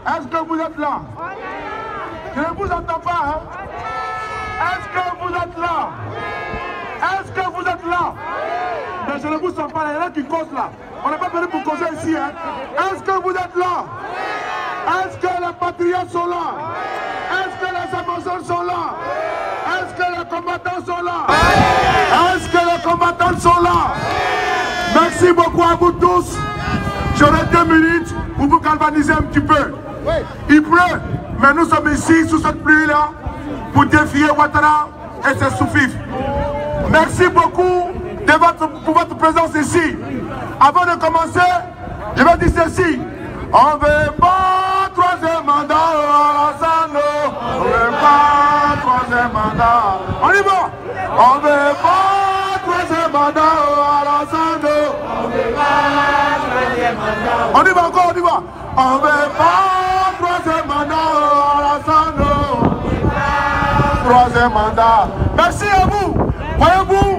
Est-ce que vous êtes là? Je ne vous entends pas, hein? Est-ce que vous êtes là? Est-ce que vous êtes là? Mais je ne vous sens pas, il y en a qui causent là. On n'est pas venu pour causer ici, hein? Est-ce que vous êtes là? Est-ce que les patriotes sont là? Est-ce que les Amazones sont là? Est-ce que les combattants sont là? Est-ce que les combattants sont là? Merci beaucoup à vous tous. J'aurai 2 minutes pour vous galvaniser un petit peu. Il pleut, mais nous sommes ici sous cette pluie-là pour défier Ouattara et ses sous-fifs. Merci beaucoup pour votre présence ici. Avant de commencer, je vais dire ceci. On ne veut pas 3e mandat à Alassane. On ne veut pas 3e mandat. On y va. On ne veut pas 3e mandat à Alassane. On ne veut pas 3e mandat. On y va encore, on y va. On ne veut pas 3e mandat à Alassane. On ne veut pas 3e mandat. Merci à vous. Voyez-vous,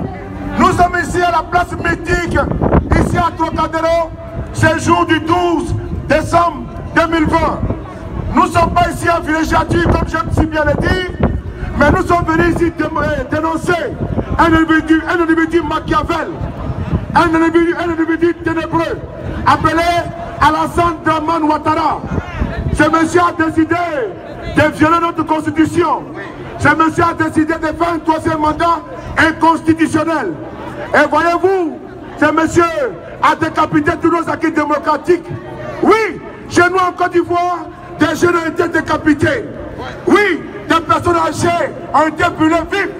nous sommes ici à la place mythique, ici à Trocadéro, c'est jour du 12 décembre 2020. Nous ne sommes pas ici en villégiature, comme j'aime si bien le dire, mais nous sommes venus ici dénoncer un individu Machiavel, un individu ténébreux, appelé Alassane Dramane Ouattara. Ce monsieur a décidé de violer notre constitution. Ce monsieur a décidé de faire un 3e mandat inconstitutionnel. Et voyez-vous, ce monsieur a décapité tous nos acquis démocratiques. Oui, chez nous en Côte d'Ivoire, des jeunes ont été décapités. Oui, des personnes âgées ont été brûlées vives.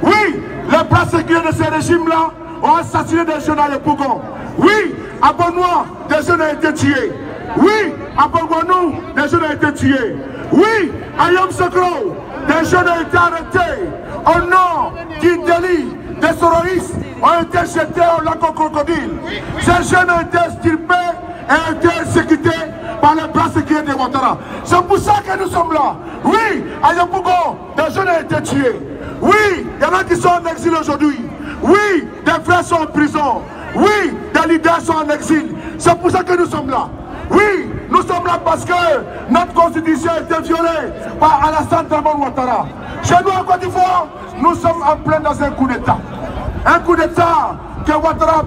Oui, les bras séculaires de ces régimes-là ont assassiné des jeunes à l'Epougon. Oui, à Bonois, des jeunes ont été tués. Oui, à Bogonou, des jeunes ont été tués. Oui, à Yamsokro, des jeunes ont été arrêtés. Au nom du délit, des terroristes ont été jetés au lac au crocodile. Ces jeunes ont été extirpés et ont été exécutés par les bras séculaires de Ouattara. C'est pour ça que nous sommes là. Oui, à Yamougo, des jeunes ont été tués. Oui, il y en a qui sont en exil aujourd'hui. Oui, des frères sont en prison. Oui, des leaders sont en exil. C'est pour ça que nous sommes là. Oui, nous sommes là parce que notre constitution a été violée par Alassane Dramane Ouattara. Chez nous en Côte d'Ivoire, nous sommes en plein dans un coup d'État. Un coup d'État que Ouattara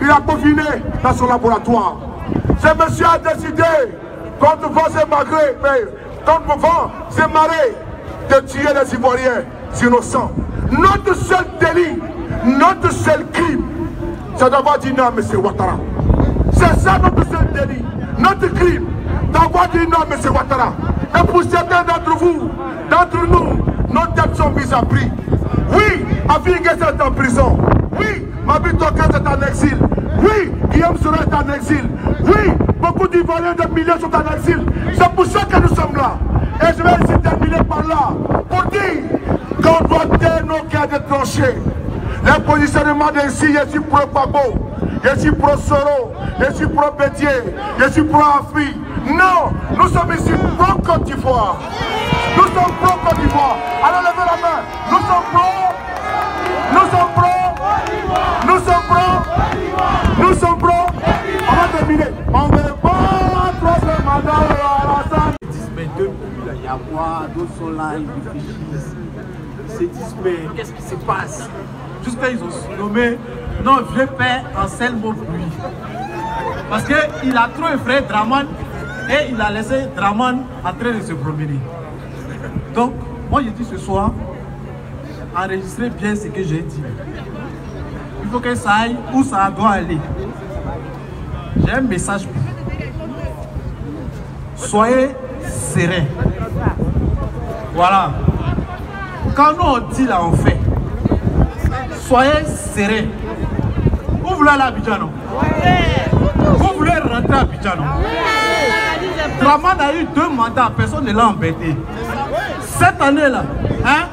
il a peaufiné dans son laboratoire. Ce monsieur a décidé, contre vents et marées, de tuer les Ivoiriens innocents. Notre seul délit, notre seul crime, c'est d'avoir dit non à M. Ouattara. C'est ça notre seul délit, notre crime, d'avoir dit non à M. Ouattara. Et pour certains d'entre vous, d'entre nous, nos têtes sont mises à prix. Oui, Afigé est en prison. Oui, Mabi Tokas est en exil. Oui, Guillaume Soro est en exil. Oui, beaucoup d'Ivoiriens de milliers sont en exil. C'est pour ça que nous sommes là. Et je vais essayer de terminer par là, pour dire qu'on doit taire nos cœurs de tranchées. Les positionnements d'ici, je suis pro Gbagbo, je suis pro Soro, je suis pro Bédié, je suis pro Afri. Non, nous sommes ici pro Côte d'Ivoire. Nous sommes pro Côte d'Ivoire. Alors levez la main. Nous sommes pro. Nous sommes pro. Nous sommes pro. Nous sommes pro. On va terminer. On ne veut pas 3e mandat à Alassane. Ils disent mais depuis là, il y a quoi? D'autres sont là, ils réfléchissent. Ils se disent mais qu'est-ce qui se passe? Jusqu'à ils ont nommé notre vieux père Anselmo Pluie. Parce qu'il a trop effrayé Dramane et il a laissé Dramane en train de se promener. Donc, moi je dis ce soir, enregistrez bien ce que j'ai dit. Il faut que ça aille où ça doit aller. J'ai un message pour vous. Soyez sereins. Voilà. Quand nous on dit là, on fait. Soyez sereins. Vous voulez aller à Abidjan, non? Vous voulez rentrer à Abidjan, non? Dramane a eu 2 mandats, personne ne l'a embêté. Cette année-là, hein,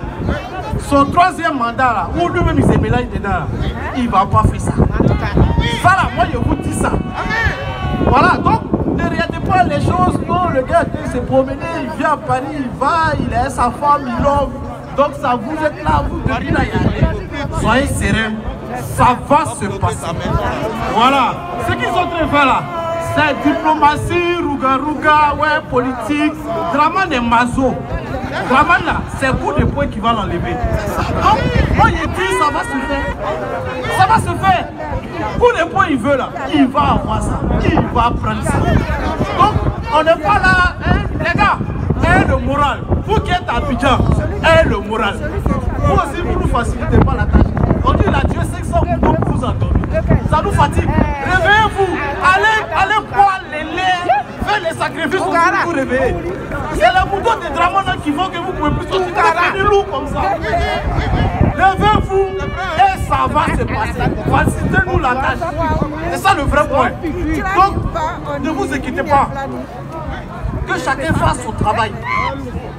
son 3e mandat, là, où lui-même il s'est mélangé dedans, là, il ne va pas faire ça. Ça là, moi je vous dis ça. Voilà, donc ne regardez pas les choses. Non, le gars il s'est promené, il vient à Paris, il va, il a sa femme, il l'offre. Donc ça vous êtes là, vous devez là y aller. Soyez sereins, ça va se passer. Voilà, ce qu'ils sont en train de faire là, C'est diplomatie, rouga, ouais, politique. Draman est mazo. Draman là, c'est coup de poing qui va l'enlever. Donc, moi je dis, ça va se faire. Ça va se faire. Coup de poing il veut là, il va avoir ça. Il va prendre ça. Donc, on n'est pas là, hein, les gars. Le moral. Vous qui êtes à Abidjan, le moral. Vous aussi, vous ne nous facilitez pas la tâche. On dit là, Dieu sait que ça vous endormir. Ça nous fatigue. Réveillez-vous. Allez boire les laits. Faites les sacrifices pour vous réveiller. C'est les moutons de Dramana qui font que vous pouvez plus sortir des loups comme ça. Levez-vous et ça va se passer. Facilitez-nous la tâche. C'est ça le vrai point. Donc, ne vous inquiétez pas. Que chacun fasse son travail.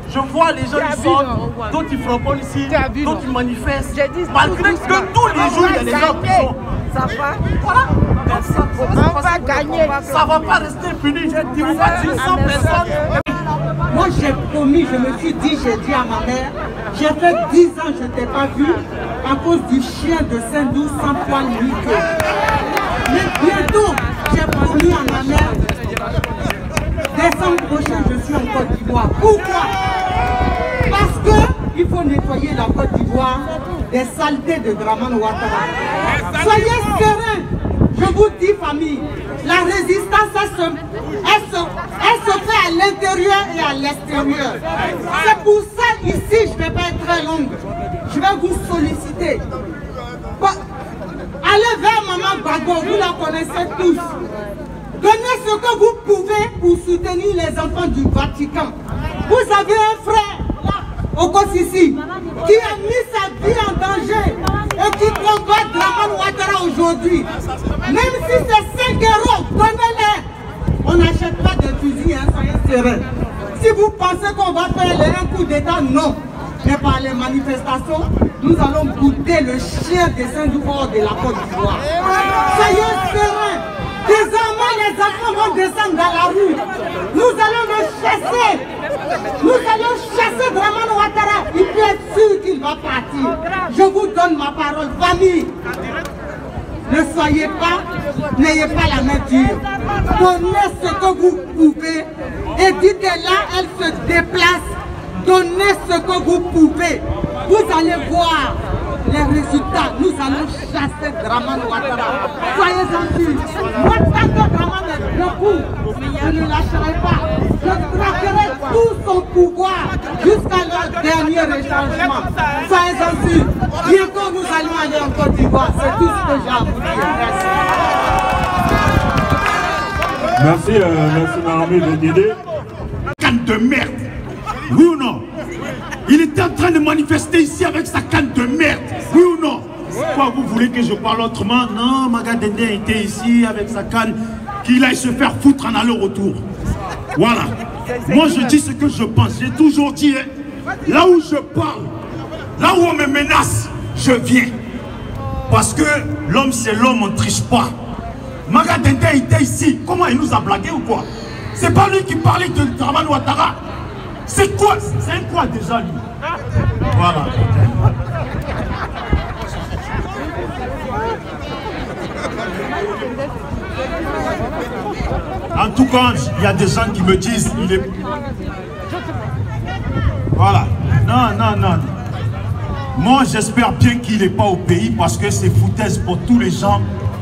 Je vois les gens qui sortent, d'autres qui frappent ici, d'autres qui manifestent. Malgré que tous les jours, il y a des gens qui sont. Ça va. Voilà. On va gagner. Ça ne va pas rester puni. Il ne va pas tuer 100 personnes. Moi j'ai promis, je me suis dit, j'ai dit à ma mère, j'ai fait 10 ans, je ne t'ai pas vu à cause du chien de Saint-Doux sans poil ni queue. Mais bientôt, j'ai promis à ma mère, décembre prochain, je suis en Côte d'Ivoire. Pourquoi? Parce qu'il faut nettoyer la Côte d'Ivoire des saletés de Dramane Ouattara. Soyez sereins, je vous dis famille, la résistance, elle se fait à l'intérieur et à l'extérieur. C'est pour ça, ici, je ne vais pas être très longue. Je vais vous solliciter. Allez vers Maman Gbagbo, vous la connaissez tous. Donnez ce que vous pouvez pour soutenir les enfants du Vatican. Vous avez un frère, là, au Kossissi, qui a mis sa vie en danger et qui combat Dramane Ouattara aujourd'hui. Même si c'est 5 €, donnez-les. On n'achète pas de fusils, hein, soyez sereins. Si vous pensez qu'on va faire un coup d'État, non. Mais par les manifestations, nous allons goûter le chien des Saint-Doux de la Côte d'Ivoire. Soyez sereins. Désormais, les enfants vont descendre dans la rue. Nous allons le chasser. Nous allons chasser Dramane Ouattara. Il peut être sûr qu'il va partir. Je vous donne ma parole, famille. Ne soyez pas, n'ayez pas la main dure. Donnez ce que vous pouvez. Et dites-là, elle se déplace. Donnez ce que vous pouvez. Vous allez voir les résultats. Nous allons chasser Dramane Ouattara. Soyez-en sûrs. Moi, tant que Dramane est debout, je ne lâcherai pas. Je traquerai tout son pouvoir jusqu'à leur dernier échangement. Soyez-en sûrs. Bientôt, nous allons aller en Côte d'Ivoire. C'est tout ce que j'ai à vous dire. Merci. Merci, Maramé de Guédé. Canne de merde. Oui ou non? Il était en train de manifester ici avec sa canne de merde. Oui ou non? Pourquoi vous voulez que je parle autrement? Non, Magadende était ici avec sa canne, qu'il aille se faire foutre en aller-retour. Voilà. Moi je dis ce que je pense. J'ai toujours dit, hein, là où je parle, là où on me menace, je viens. Parce que l'homme c'est l'homme, on ne triche pas. Magadende était ici. Comment il nous a blagué ou quoi? C'est pas lui qui parlait de Dramane Ouattara. C'est quoi? C'est un quoi déjà lui? Voilà. En tout cas, il y a des gens qui me disent il est... Voilà. Non. Moi, j'espère bien qu'il n'est pas au pays parce que c'est foutaise pour tous les gens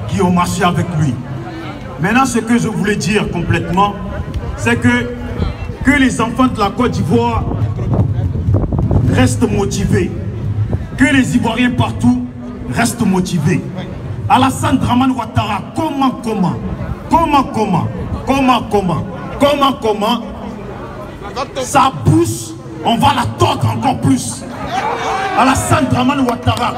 qui ont marché avec lui. Maintenant, ce que je voulais dire complètement, c'est que les enfants de la Côte d'Ivoire restent motivés. Que les Ivoiriens partout restent motivés. Alassane Dramane Ouattara, comment sa bouche, on va la tordre encore plus. Alassane Dramane Ouattara,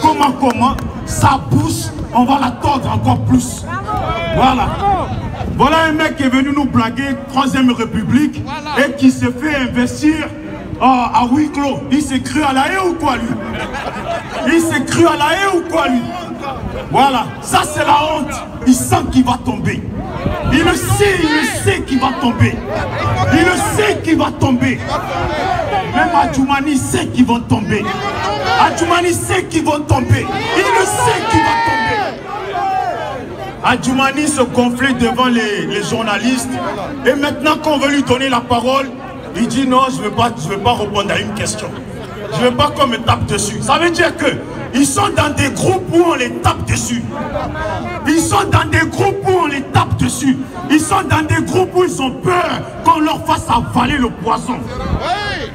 comment sa bouche, on va la tordre encore plus. Voilà. Voilà un mec qui est venu nous blaguer, 3e République, et qui se fait investir à huis clos. Il s'est cru à la haie ou quoi lui? Il s'est cru à la haie ou quoi lui? Voilà, ça c'est la honte. Il sent qu'il va tomber. Il le sait qu'il va tomber. Il le sait qu'il va tomber. Même Adjoumani sait qu'ils vont tomber. Adjoumani sait qu'ils vont tomber. Il le sait qu'il va tomber. Adjoumani se gonflait devant les journalistes. Et maintenant qu'on veut lui donner la parole, il dit non, je ne veux pas répondre à une question. Je ne veux pas qu'on me tape dessus. Ça veut dire que ils sont dans des groupes où on les tape dessus. Ils sont dans des groupes où on les tape dessus. Ils sont dans des groupes où ils ont peur qu'on leur fasse avaler le poison.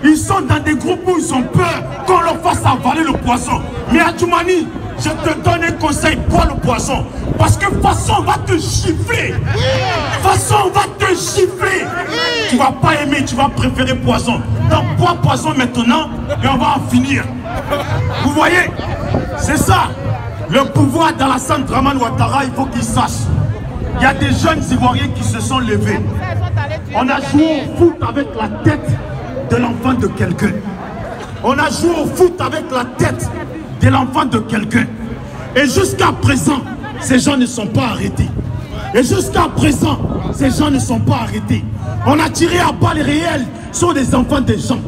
Ils sont dans des groupes où ils ont peur qu'on leur fasse avaler le poison. Mais Adjoumani, je te donne un conseil, bois le poison. Parce que de toute façon, on va te gifler. De toute façon, on va te gifler. Tu ne vas pas aimer, tu vas préférer poison. Donc, bois poison maintenant et on va en finir. Vous voyez? C'est ça. Le pouvoir d'Alassane Dramane Ouattara, il faut qu'il sache. Il y a des jeunes Ivoiriens qui se sont levés. On a joué au foot avec la tête de l'enfant de quelqu'un. On a joué au foot avec la tête de l'enfant de quelqu'un. Et jusqu'à présent, ces gens ne sont pas arrêtés. Et jusqu'à présent, ces gens ne sont pas arrêtés. On a tiré à balles réelles sur des enfants des gens.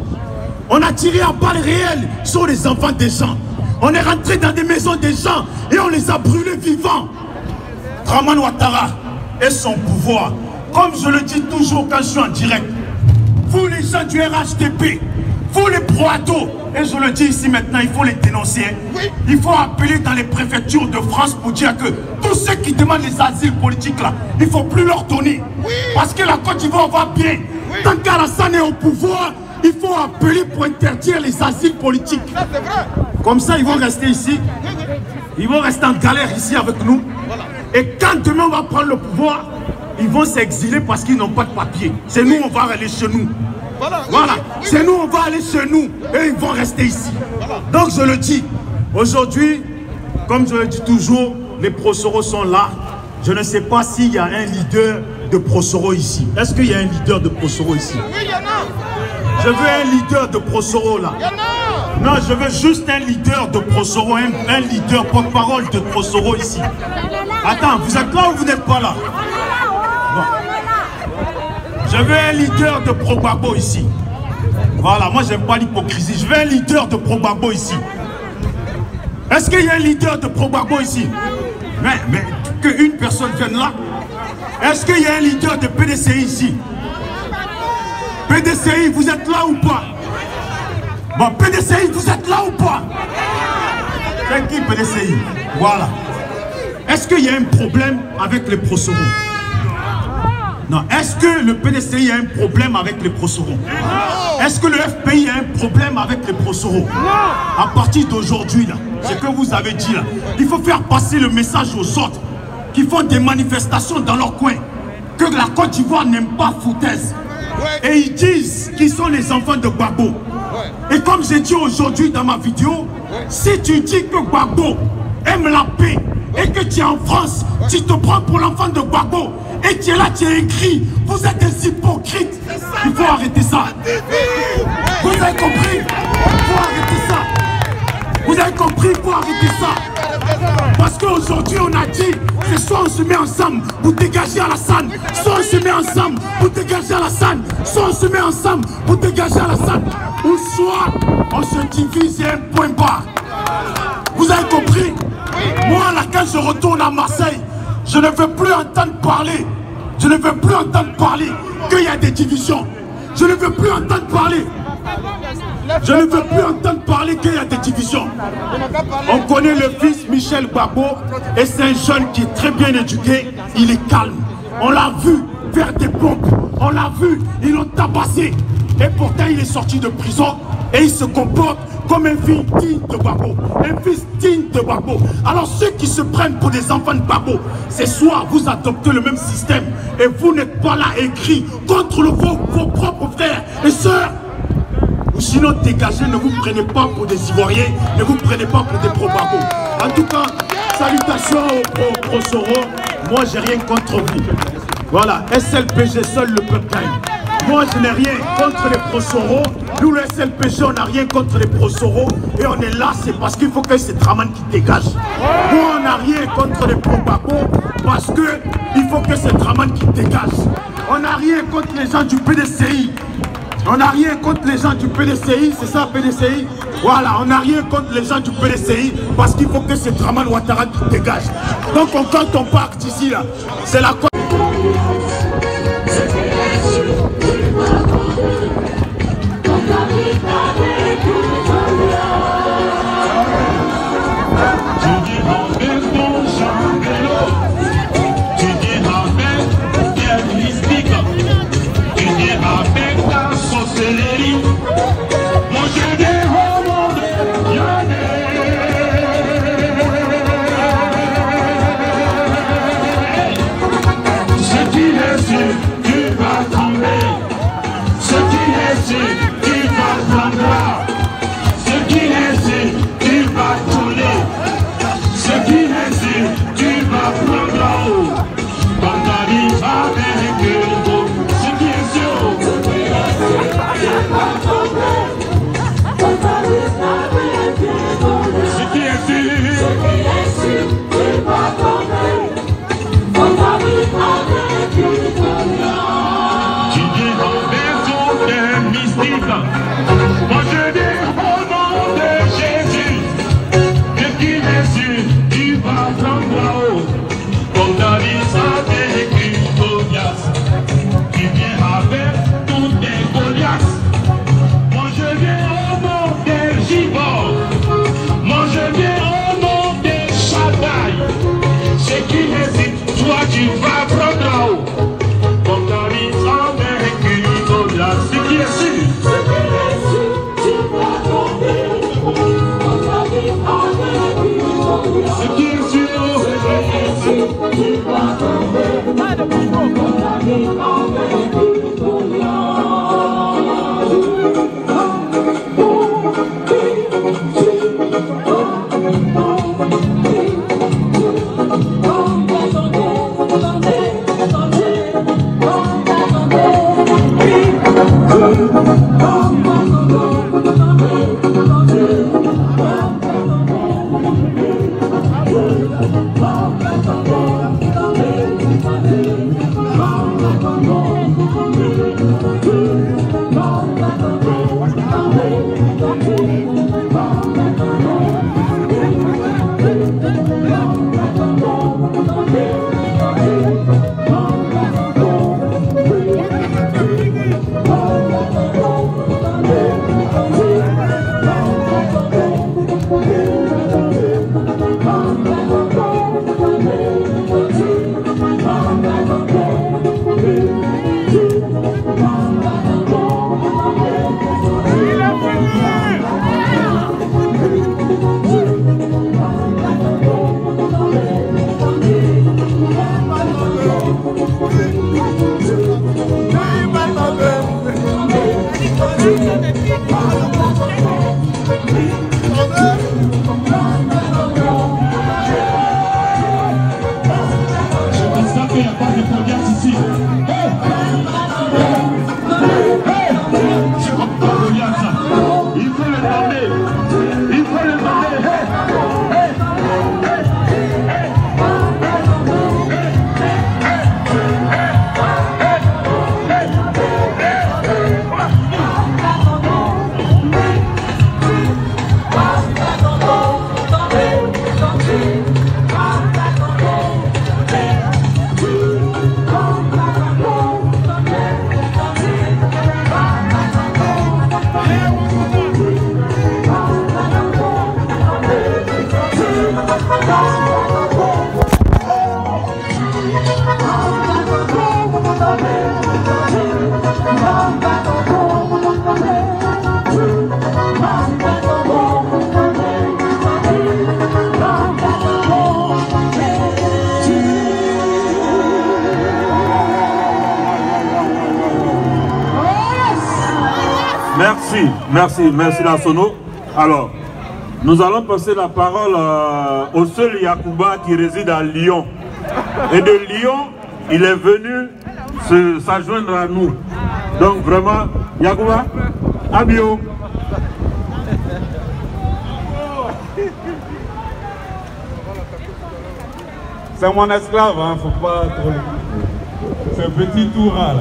On a tiré à balles réelles sur les enfants des gens. On est rentré dans des maisons des gens et on les a brûlés vivants. Dramane Ouattara et son pouvoir. Comme je le dis toujours quand je suis en direct, vous les gens du RHDP, vous les pro-ado, et je le dis ici maintenant, il faut les dénoncer. Il faut appeler dans les préfectures de France pour dire que tous ceux qui demandent les asiles politiques là, il ne faut plus leur donner. Parce que la Côte d'Ivoire va bien. Tant qu'Alassane est au pouvoir, il faut appeler pour interdire les asiles politiques. Comme ça, ils vont rester ici. Ils vont rester en galère ici avec nous. Et quand demain on va prendre le pouvoir, ils vont s'exiler parce qu'ils n'ont pas de papier. C'est nous, on va aller chez nous. Voilà, c'est nous, on va aller chez nous et ils vont rester ici. Donc je le dis, aujourd'hui, comme je le dis toujours, les Prosoro sont là. Je ne sais pas s'il y a un leader de Prosoro ici. Est-ce qu'il y a un leader de Prosoro ici? Oui, il y en a. Je veux un leader de Prosoro là. Il y en a. Non, je veux juste un leader de Prosoro, un leader porte-parole de Prosoro ici. Attends, vous êtes là ou vous n'êtes pas là? Bon. Je veux un leader de Pro-Gbagbo ici. Voilà, moi j'aime pas l'hypocrisie. Je veux un leader de Pro-Gbagbo ici. Est-ce qu'il y a un leader de Pro-Gbagbo ici? Mais qu'une personne vienne là. Est-ce qu'il y a un leader de PDCI ici? PDCI, vous êtes là ou pas? Bon, PDCI, vous êtes là ou pas? C'est qui PDCI? Voilà. Est-ce qu'il y a un problème avec les Prosoro? Non. Est-ce que le PDCI a un problème avec les Prosoro? Est-ce que le FPI a un problème avec les Prosoro? À partir d'aujourd'hui, là, ce que vous avez dit là, il faut faire passer le message aux autres qui font des manifestations dans leur coin, que la Côte d'Ivoire n'aime pas foutaise. Et ils disent qu'ils sont les enfants de Gbagbo. Et comme j'ai dit aujourd'hui dans ma vidéo, si tu dis que Gbagbo aime la paix et que tu es en France, tu te prends pour l'enfant de Gbagbo et tu es là, tu es écrit, vous êtes des hypocrites. Il faut arrêter ça. Vous avez compris? Il faut arrêter ça. Vous avez compris? Il faut arrêter ça. Parce qu'aujourd'hui on a dit, c'est soit on se met ensemble pour dégager Alassane, soit on se met ensemble pour dégager Alassane, soit on se met ensemble pour dégager Alassane, ou soit on se divise et un point barre. Vous avez compris? Moi là, quand je retourne à Marseille, je ne veux plus entendre parler. Je ne veux plus entendre parler qu'il y a des divisions. Je ne veux plus entendre parler. Je ne veux plus entendre parler qu'il y a des divisions. On connaît le fils Michel Gbagbo et c'est un jeune qui est très bien éduqué. Il est calme. On l'a vu faire des pompes. On l'a vu, ils l'ont tabassé. Et pourtant il est sorti de prison et il se comporte comme un fils digne de Gbagbo. Un fils digne de Gbagbo. Alors ceux qui se prennent pour des enfants de Gbagbo, c'est soit vous adoptez le même système et vous n'êtes pas là écrit contre vos propres frères et sœurs. Ou sinon dégagez, ne vous prenez pas pour des Ivoiriens, ne vous prenez pas pour des pro-Gbagbo. En tout cas, salutations aux Prosoro. Moi j'ai rien contre vous. Voilà, SLPG, seul le peuple gagne. Moi je n'ai rien contre les Prosoro. Nous le SLPG, on n'a rien contre les Prosoro. Et on est là, c'est parce qu'il faut que c'est Dramane qui dégage. Moi on n'a rien contre les pro-Gbagbo parce qu'il faut que c'est Dramane qui dégage. On n'a rien contre les gens du PDCI. On n'a rien contre les gens du PDCI, c'est ça PDCI? Voilà, on n'a rien contre les gens du PDCI parce qu'il faut que ce Draman Ouattara dégage. Donc quand on part d'ici là, c'est la... Merci Lasono. Alors, nous allons passer la parole au seul Yacouba qui réside à Lyon. Et de Lyon, il est venu s'adjoindre à nous. Donc vraiment, Yacouba, Abio. C'est mon esclave, hein, faut pas trop... Ce petit tour là.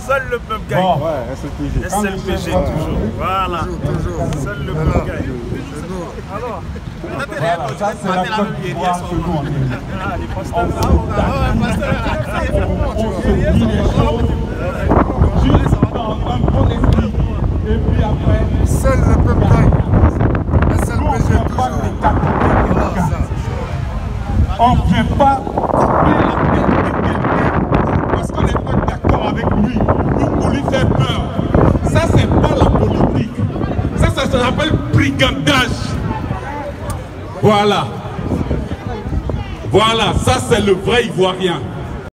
Seul le peuple gagne. Bon, ouais, SLPG. SLPG toujours. Voilà. Seul le peuple gagne. Alors, voilà, ça c'est la Côte d'Ivoire que nous on est. On se dit les choses juste dans un bon esprit. Et puis après, Seul le peuple gagne. SLPG on ne vient pas toujours. décapiter quelqu'un. On ne vient pas couper la tête de quelqu'un parce qu'on n'est pas d'accord avec lui ou pour lui faire peur. Ça, c'est pas la politique. Ça s'appelle brigandage. Voilà. Voilà, ça c'est le vrai Ivoirien.